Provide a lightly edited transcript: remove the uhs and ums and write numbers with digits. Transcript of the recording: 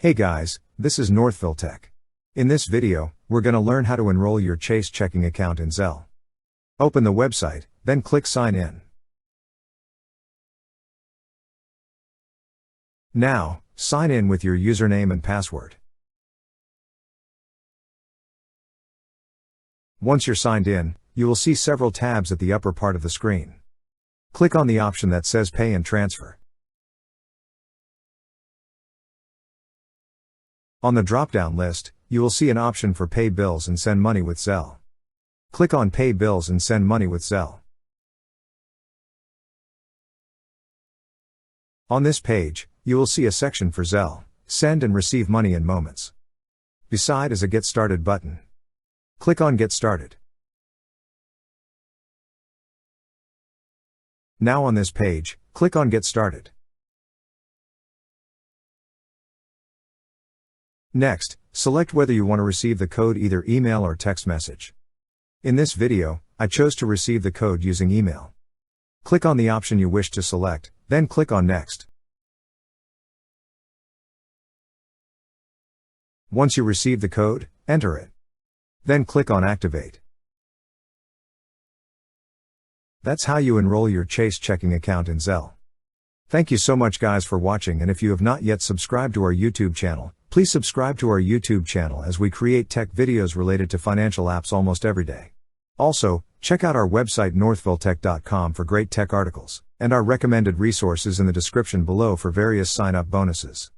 Hey guys, this is Northville Tech. In this video, we're going to learn how to enroll your Chase checking account in Zelle. Open the website, then click Sign In. Now, sign in with your username and password. Once you're signed in, you will see several tabs at the upper part of the screen. Click on the option that says Pay and Transfer. On the drop-down list, you will see an option for Pay Bills and Send Money with Zelle. Click on Pay Bills and Send Money with Zelle. On this page, you will see a section for Zelle, Send and Receive Money in Moments. Beside is a Get Started button. Click on Get Started. Now on this page, click on Get Started. Next, select whether you want to receive the code either email or text message. In this video, I chose to receive the code using email. Click on the option you wish to select, then click on Next. Once you receive the code, enter it. Then click on Activate. That's how you enroll your Chase checking account in Zelle. Thank you so much guys for watching, and if you have not yet subscribed to our YouTube channel, please subscribe to our YouTube channel as we create tech videos related to financial apps almost every day. Also, check out our website northvilletech.com for great tech articles, and our recommended resources in the description below for various sign-up bonuses.